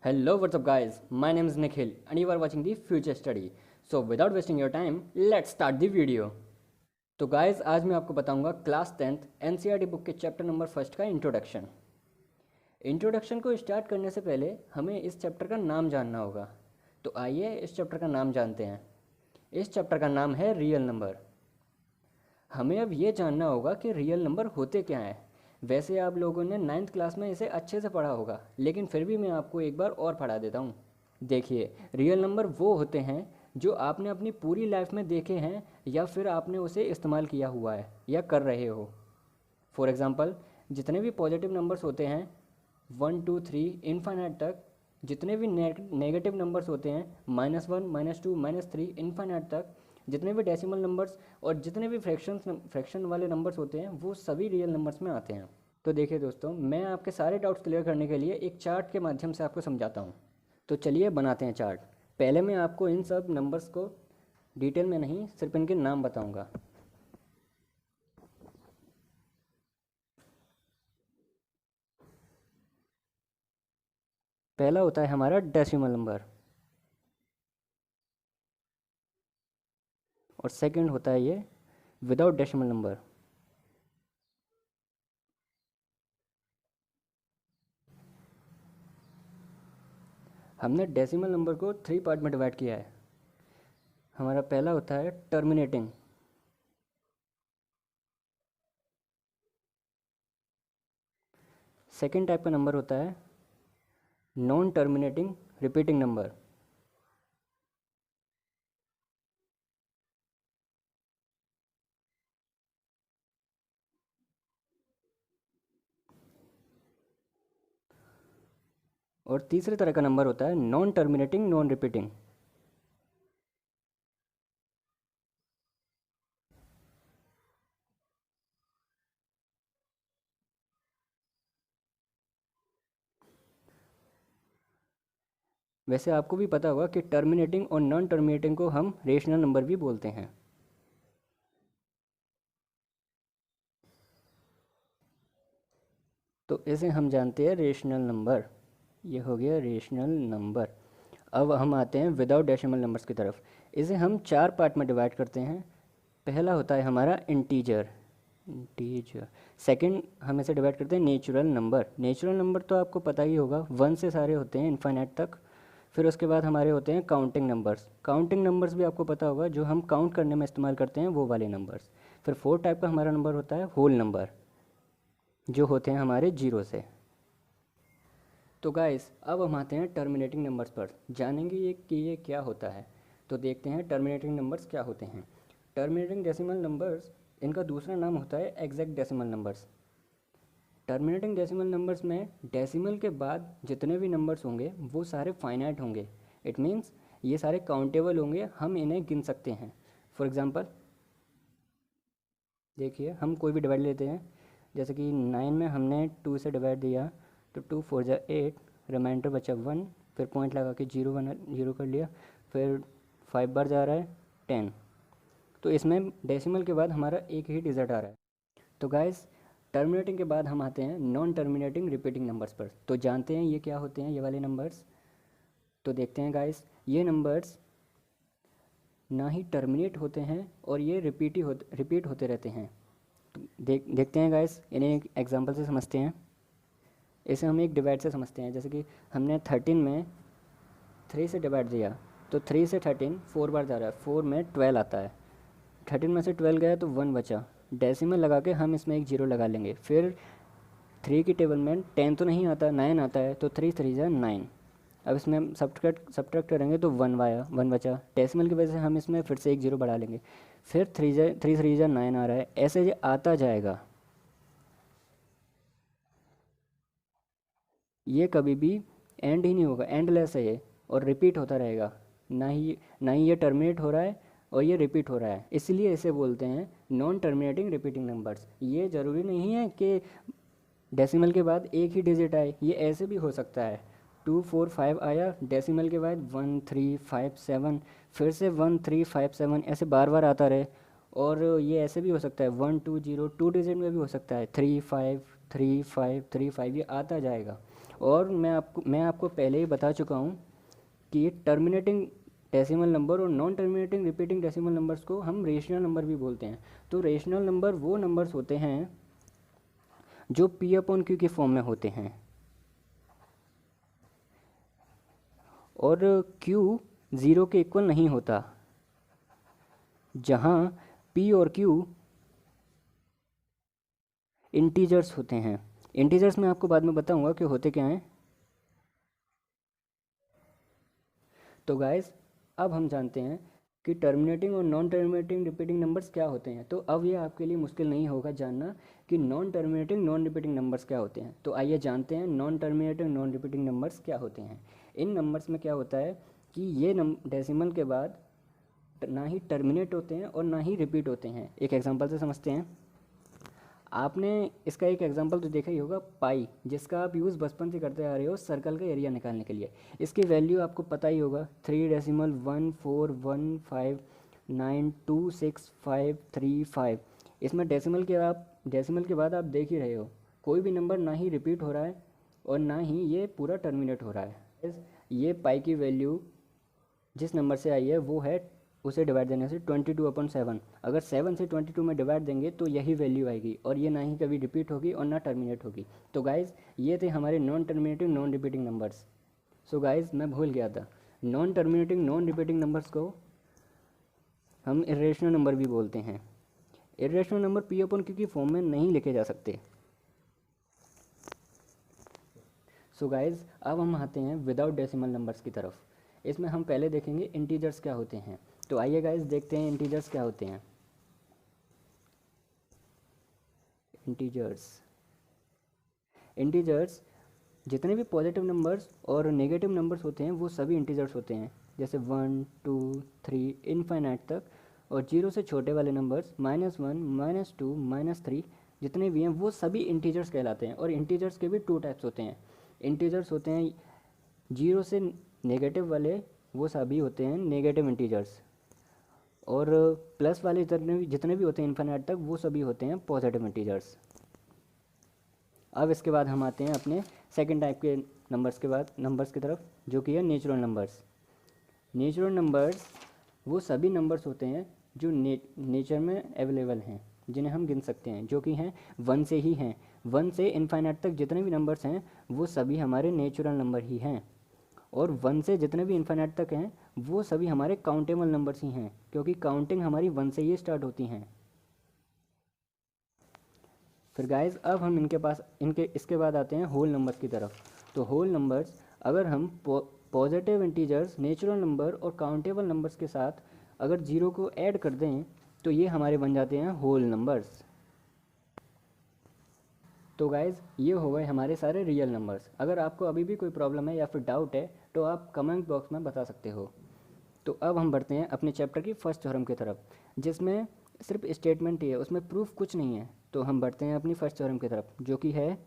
Hello, what's up, guys? My name is Nikhil, and you are watching the Future Study. So, without wasting your time, let's start the video. तो guys आज मैं आपको बताऊंगा class 10th NCERT book के chapter number first का introduction. Introduction को start करने से पहले हमें इस चैप्टर का नाम जानना होगा। तो आइए इस चैप्टर का नाम जानते हैं। इस चैप्टर का नाम है रियल नंबर। हमें अब ये जानना होगा कि रियल नंबर होते क्या हैं। वैसे आप लोगों ने 9th क्लास में इसे अच्छे से पढ़ा होगा, लेकिन फिर भी मैं आपको एक बार और पढ़ा देता हूँ। देखिए, रियल नंबर वो होते हैं जो आपने अपनी पूरी लाइफ में देखे हैं या फिर आपने उसे इस्तेमाल किया हुआ है या कर रहे हो। फॉर एग्ज़ाम्पल, जितने भी पॉजिटिव नंबर्स होते हैं 1 2 3 इनफाइनाइट तक, जितने भी नेगेटिव नंबर्स होते हैं -1 -2 -3 इनफाइनाइट तक, जितने भी डेसिमल नंबर्स और जितने भी फ्रैक्शन वाले नंबर्स होते हैं वो सभी रियल नंबर्स में आते हैं। तो देखिए दोस्तों, मैं आपके सारे डाउट्स क्लियर करने के लिए एक चार्ट के माध्यम से आपको समझाता हूँ। तो चलिए बनाते हैं चार्ट। पहले मैं आपको इन सब नंबर्स को डिटेल में नहीं, सिर्फ इनके नाम बताऊँगा। पहला होता है हमारा डेसिमल नंबर और सेकंड होता है ये विदाउट डेसिमल नंबर। हमने डेसिमल नंबर को 3 पार्ट में डिवाइड किया है। हमारा पहला होता है टर्मिनेटिंग, सेकंड टाइप का नंबर होता है नॉन टर्मिनेटिंग रिपीटिंग नंबर, और तीसरे तरह का नंबर होता है नॉन टर्मिनेटिंग नॉन रिपीटिंग। वैसे आपको भी पता होगा कि टर्मिनेटिंग और नॉन टर्मिनेटिंग को हम रेशनल नंबर भी बोलते हैं। तो इसे हम जानते हैं रेशनल नंबर। ये हो गया रेशनल नंबर। अब हम आते हैं विदाउट डेसिमल नंबर्स की तरफ। इसे हम 4 पार्ट में डिवाइड करते हैं। पहला होता है हमारा इंटीजर। सेकंड हम इसे डिवाइड करते हैं नेचुरल नंबर। नेचुरल नंबर तो आपको पता ही होगा, 1 से सारे होते हैं इनफाइनाइट तक। फिर उसके बाद हमारे होते हैं काउंटिंग नंबर्स। काउंटिंग नंबर्स भी आपको पता होगा, जो हम काउंट करने में इस्तेमाल करते हैं वो वाले नंबर्स। फिर 4 टाइप का हमारा नंबर होता है होल नंबर, जो होते हैं हमारे 0 से। तो गाइस अब हम आते हैं टर्मिनेटिंग नंबर्स पर, जानेंगे ये कि ये क्या होता है। तो देखते हैं टर्मिनेटिंग नंबर्स क्या होते हैं। टर्मिनेटिंग डेसिमल नंबर्स, इनका दूसरा नाम होता है exact decimal numbers. Terminating decimal numbers में डेसिमल के बाद जितने भी नंबर्स होंगे वो सारे फाइनाइट होंगे। इट मीन्स ये सारे काउंटेबल होंगे, हम इन्हें गिन सकते हैं। फॉर एग्ज़ाम्पल देखिए, हम कोई भी डिवाइड लेते हैं, जैसे कि 9 में हमने 2 से डिवाइड दिया तो 2 4 जा 8, रिमाइंडर बचा 1, फिर पॉइंट लगा के 0 1 0 कर लिया, फिर 5 बार जा रहा है 10। तो इसमें डेसिमल के बाद हमारा एक ही डिजिट आ रहा है। तो गाइस, टर्मिनेटिंग के बाद हम आते हैं नॉन टर्मिनेटिंग रिपीटिंग नंबर्स पर। तो जानते हैं ये क्या होते हैं ये वाले नंबर्स। तो देखते हैं गाइस, ये नंबर्स ना ही टर्मिनेट होते हैं और ये रिपीट होते रहते हैं। तो देखते हैं गाइस, इन्हें एक एग्जांपल से समझते हैं। इसे हम एक डिवाइड से समझते हैं। जैसे कि हमने 13 में 3 से डिवाइड दिया, तो 3 से 13 4 बार जा रहा है, 4 में 12 आता है। 13 में से 12 गया तो 1 बचा, डेसिमल लगा के हम इसमें एक 0 लगा लेंगे। फिर 3 की टेबल में 10 तो नहीं आता, 9 आता है, तो 3 3 जा 9। अब इसमें हम सब्ट्रैक्ट करेंगे तो 1 बचा, डेसिमल की वजह से हम इसमें फिर से एक 0 बढ़ा लेंगे। फिर 3 3 जा 9 आ रहा है, ऐसे ये आता जाएगा। ये कभी भी एंड ही नहीं होगा, एंडलेस है ये, और रिपीट होता रहेगा। ना ही ये टर्मिनेट हो रहा है और ये रिपीट हो रहा है, इसलिए इसे बोलते हैं नॉन टर्मिनेटिंग रिपीटिंग नंबर्स। ये ज़रूरी नहीं है कि डेसिमल के बाद एक ही डिजिट आए, ये ऐसे भी हो सकता है। 2 4 5 आया, डेसिमल के बाद 1 3 5 7, फिर से 1 3 5 7, ऐसे बार बार आता रहे। और ये ऐसे भी हो सकता है 1 2 0, 2 डिजिट में भी हो सकता है 3 5 3 5 3 5, ये आता जाएगा। और मैं आपको पहले ही बता चुका हूँ कि टर्मिनेटिंग डेसिमल नंबर और non terminating repeating decimal numbers को हम रेशनल नंबर भी बोलते हैं। तो रेशनल नंबर वो नंबर्स होते हैं जो पी अपॉन क्यू के फॉर्म में होते हैं, और क्यू ज़ीरो के इक्वल नहीं होता, जहाँ पी और क्यू इंटीजर्स होते हैं। इंटीजर्स मैं आपको बाद में बताऊंगा कि होते क्या हैं। तो गाइस अब हम जानते हैं कि टर्मिनेटिंग और नॉन टर्मिनेटिंग रिपीटिंग नंबर्स क्या होते हैं। तो अब ये आपके लिए मुश्किल नहीं होगा जानना कि non terminating non repeating numbers क्या होते हैं। तो आइए जानते हैं non terminating non repeating numbers क्या होते हैं। इन नंबर्स में क्या होता है कि ये डेसिमल के बाद ना ही टर्मिनेट होते हैं और ना ही रिपीट होते हैं। एक एग्जांपल से समझते हैं। आपने इसका एक एग्जांपल तो देखा ही होगा, पाई, जिसका आप यूज़ बचपन से करते आ रहे हो सर्कल का एरिया निकालने के लिए। इसकी वैल्यू आपको पता ही होगा, 3.14159265535। इसमें डेसिमल के बाद आप देख ही रहे हो कोई भी नंबर ना ही रिपीट हो रहा है और ना ही ये पूरा टर्मिनेट हो रहा है। ये पाई की वैल्यू जिस नंबर से आई है वो है, उसे डिवाइड देने से 22/7। अगर 7 से 22 में डिवाइड देंगे तो यही वैल्यू आएगी, और ये ना ही कभी रिपीट होगी और ना टर्मिनेट होगी। तो गाइज़ ये थे हमारे non terminating non repeating numbers. So guys मैं भूल गया था, non terminating non repeating numbers को हम इरेशनल नंबर भी बोलते हैं। Irrational number P upon Q की फॉर्म में नहीं लिखे जा सकते। सो गाइज़ अब हम आते हैं विदाउट डेसिमल नंबर्स की तरफ। इसमें हम पहले देखेंगे इंटीजर्स क्या होते हैं। तो आइए गाइस देखते हैं इंटीजर्स क्या होते हैं। इंटीजर्स जितने भी पॉजिटिव नंबर्स और नेगेटिव नंबर्स होते हैं वो सभी इंटीजर्स होते हैं, जैसे 1 2 3 इनफाइनाइट तक। और जीरो से छोटे वाले नंबर्स -1 -2 -3 जितने भी हैं वो सभी इंटीजर्स कहलाते हैं। और इंटीजर्स के भी 2 टाइप्स होते हैं। इंटीजर्स होते हैं जीरो से नेगेटिव वाले, वो सभी होते हैं नेगेटिव इंटीजर्स। और प्लस वाले जितने भी होते हैं इन्फिनिट तक, वो सभी होते हैं पॉजिटिव इंटीजर्स। अब इसके बाद हम आते हैं अपने सेकंड टाइप के नंबर्स की तरफ, जो कि है नेचुरल नंबर्स। नेचुरल नंबर्स वो सभी नंबर्स होते हैं जो नेचर में अवेलेबल हैं, जिन्हें हम गिन सकते हैं, जो कि हैं 1 से ही हैं। 1 से इन्फिनिट तक जितने भी नंबर्स हैं वो सभी हमारे नेचुरल नंबर ही हैं। और 1 से जितने भी इन्फिनिट तक हैं वो सभी हमारे काउंटेबल नंबर्स ही हैं, क्योंकि काउंटिंग हमारी 1 से ही स्टार्ट होती हैं। फिर गाइस अब हम इसके बाद आते हैं होल नंबर्स की तरफ। तो होल नंबर्स, अगर हम पॉजिटिव इंटीजर्स, नेचुरल नंबर और काउंटेबल नंबर्स के साथ अगर जीरो को ऐड कर दें तो ये हमारे बन जाते हैं होल नंबर्स। तो गाइज़ ये हो गए हमारे सारे रियल नंबर्स। अगर आपको अभी भी कोई प्रॉब्लम है या फिर डाउट है तो आप कमेंट बॉक्स में बता सकते हो। तो अब हम बढ़ते हैं अपने चैप्टर की फर्स्ट थ्योरम की तरफ, जिसमें सिर्फ स्टेटमेंट ही है, उसमें प्रूफ कुछ नहीं है। तो हम बढ़ते हैं अपनी फर्स्ट थ्योरम की तरफ, जो कि है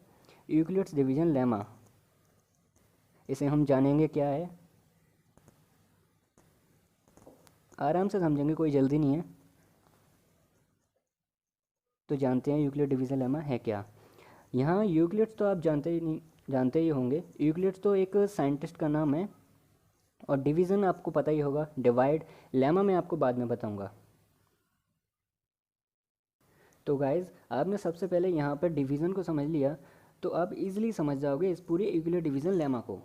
यूक्लिड्स डिवीजन लेमा। इसे हम जानेंगे क्या है, आराम से समझेंगे, कोई जल्दी नहीं है। तो जानते हैं यूक्लिड डिवीजन लेमा है क्या। यहाँ यूक्लिड्स तो आप जानते ही होंगे। यूक्लिड्स तो एक साइंटिस्ट का नाम है, और डिवीज़न आपको पता ही होगा, डिवाइड। लेमा मैं आपको बाद में बताऊंगा। तो गाइज़ आपने सबसे पहले यहाँ पर डिवीज़न को समझ लिया तो आप इजीली समझ जाओगे इस पूरी यूक्लिड डिवीज़न लेमा को।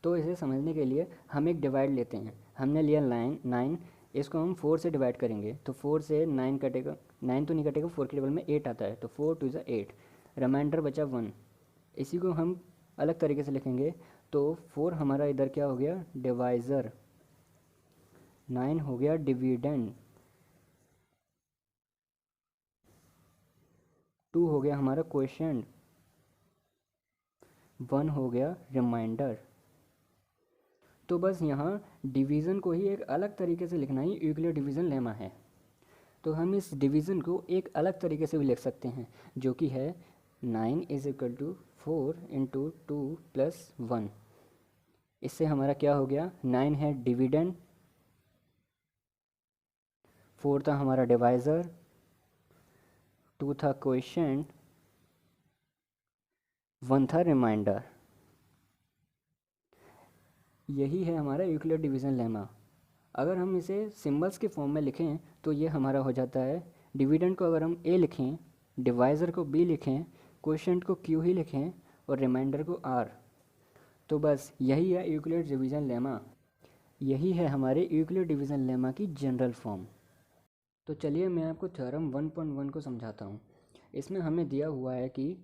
तो इसे समझने के लिए हम एक डिवाइड लेते हैं। हमने लिया 9, इसको हम 4 से डिवाइड करेंगे तो 4 से 9 कटेगा, 9 तो नहीं कटेगा, 4 के टेबल में 8 आता है, तो 4 2 ज़ा 8, रिमाइंडर बचा 1। इसी को हम अलग तरीके से लिखेंगे तो 4 हमारा इधर क्या हो गया, डिवाइज़र, 9 हो गया डिविडेंड, 2 हो गया हमारा क्वोशिएंट, 1 हो गया रिमाइंडर। तो बस यहाँ डिवीज़न को ही एक अलग तरीके से लिखना ही यूक्लिड डिवीज़न लेमा है। तो हम इस डिवीज़न को एक अलग तरीके से भी लिख सकते हैं, जो कि है 9 = 4 × 2 + 1। इससे हमारा क्या हो गया, 9 है डिविडेंड, 4 था हमारा डिवाइज़र, 2 था क्वोशिएंट, 1 था रिमाइंडर। यही है हमारा यूक्लिड डिवीज़न लेमा। अगर हम इसे सिंबल्स के फॉर्म में लिखें तो ये हमारा हो जाता है, डिविडेंड को अगर हम ए लिखें, डिवाइज़र को बी लिखें, क्वोशिएंट को क्यू ही लिखें और रिमाइंडर को आर, तो बस यही है यूक्लिड डिवीज़न लेमा। यही है हमारे यूक्लिड डिवीज़न लेमा की जनरल फॉर्म। तो चलिए मैं आपको थ्योरम 1.1 को समझाता हूँ। इसमें हमें दिया हुआ है कि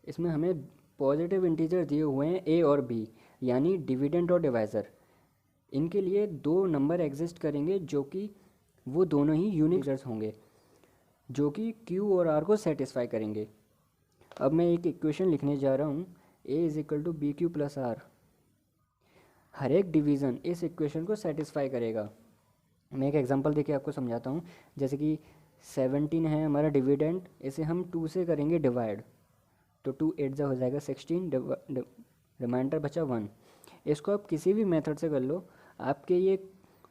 इसमें हमें पॉजिटिव इंटीजर दिए हुए हैं ए और बी, यानी डिविडेंड और डिवाइज़र। इनके लिए दो नंबर एग्जिस्ट करेंगे जो कि वो दोनों ही यूनिक इंटीजर्स होंगे, जो कि क्यू और आर को सेटिस्फाई करेंगे। अब मैं एक इक्वेशन लिखने जा रहा हूँ, A is equal to B Q plus R. हर एक डिवीज़न इस इक्वेशन को सेटिस्फाई करेगा। मैं एक एग्जांपल देके आपको समझाता हूँ। जैसे कि 17 है हमारा डिविडेंड, इसे हम 2 से करेंगे डिवाइड, तो 2 8 जा हो जाएगा 16, रिमाइंडर बचा 1। इसको आप किसी भी मेथड से कर लो, आपके ये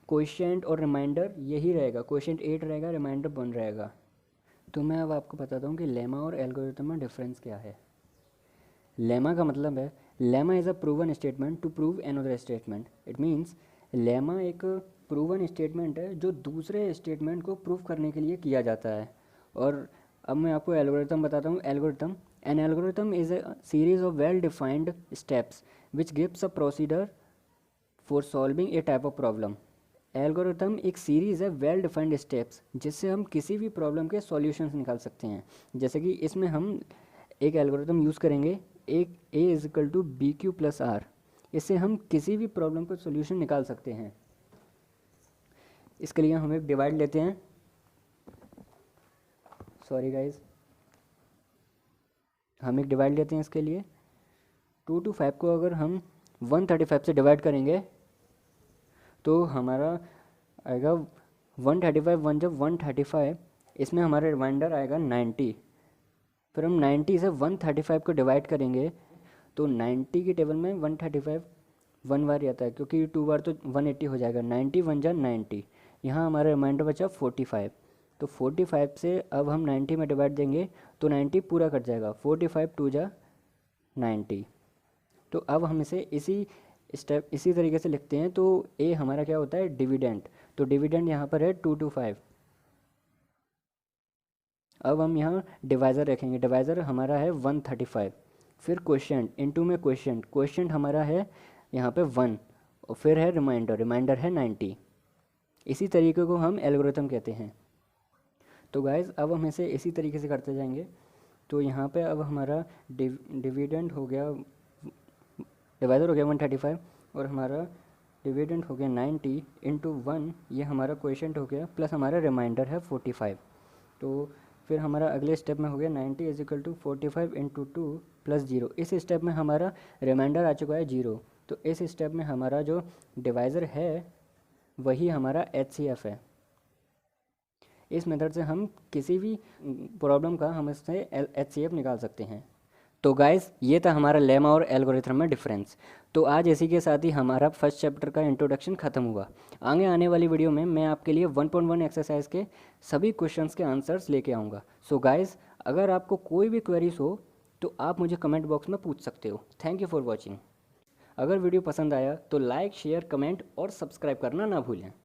क्वोशिएंट और रिमाइंडर यही रहेगा, क्वोशिएंट 8 रहेगा, रिमाइंडर 1 रहेगा। तो मैं अब आपको बताता हूँ कि लेमा और एल्गोरिथम में डिफरेंस क्या है। लेमा का मतलब है, lemma is a proven statement to prove another statement. It means lemma एक प्रूवन स्टेटमेंट है जो दूसरे स्टेटमेंट को प्रूव करने के लिए किया जाता है। और अब मैं आपको एल्गोरिथम बताता हूँ। Algorithm, an algorithm is a series of well defined steps which gives a procedure for solving A type of problem. Algorithm एक सीरीज़ है वेल डिफाइंड स्टेप्स जिससे हम किसी भी प्रॉब्लम के सॉल्यूशंस निकाल सकते हैं। जैसे कि इसमें हम एक एल्गोरिथम यूज़ करेंगे, एक A is equal to B Q plus R. इससे हम किसी भी प्रॉब्लम का सॉल्यूशन निकाल सकते हैं। इसके लिए हम एक डिवाइड लेते हैं, सॉरी गाइज, हम एक डिवाइड लेते हैं इसके लिए। 2 to 5 को अगर हम 135 से डिवाइड करेंगे तो हमारा आएगा 135, 1 जब 135, इसमें हमारा रिमाइंडर आएगा 90। फिर हम 90 से 135 को डिवाइड करेंगे तो 90 की टेबल में 135 1 बार आता है, क्योंकि 2 बार तो 180 हो जाएगा। 90 1 जा 90, यहाँ हमारा रिमाइंडर बचा 45। तो 45 से अब हम 90 में डिवाइड देंगे तो 90 पूरा कट जाएगा, 45 2 जा 90। तो अब हम इसे इसी तरीके से लिखते हैं। तो ए हमारा क्या होता है, डिविडेंड। तो डिविडेंड यहाँ पर है 2 to 5। अब हम यहाँ डिवाइज़र रखेंगे, डिवाइज़र हमारा है 135। फिर क्वोशिएंट, इनटू में क्वोशिएंट, क्वोशिएंट हमारा है यहाँ पे 1, और फिर है रिमाइंडर, रिमाइंडर है 90। इसी तरीके को हम एल्गोरिथम कहते हैं। तो गाइज़ अब हम इसे इसी तरीके से करते जाएंगे। तो यहाँ पे अब हमारा डिविडेंड हो गया, डिवाइज़र हो गया 135, और हमारा डिविडेंड हो गया 90 इंटू 1, ये हमारा क्वोशिएंट हो गया, प्लस हमारा रिमाइंडर है 45। तो फिर हमारा अगले स्टेप में हो गया 90 is equal to 45 into 2 plus 0। इस स्टेप में हमारा रिमाइंडर आ चुका है 0। तो इस स्टेप में हमारा जो डिवाइज़र है वही हमारा HCF है। इस मेथड से हम किसी भी प्रॉब्लम का हम इससे HCF निकाल सकते हैं। तो गाइस ये था हमारा लेमा और एल्गोरिथम में डिफरेंस। तो आज इसी के साथ ही हमारा फर्स्ट चैप्टर का इंट्रोडक्शन खत्म हुआ। आगे आने वाली वीडियो में मैं आपके लिए 1.1 एक्सरसाइज के सभी क्वेश्चंस के आंसर्स लेके आऊँगा। सो गाइस अगर आपको कोई भी क्वेरीज हो तो आप मुझे कमेंट बॉक्स में पूछ सकते हो। Thank you for watching. अगर वीडियो पसंद आया तो लाइक, शेयर, कमेंट और सब्सक्राइब करना ना भूलें।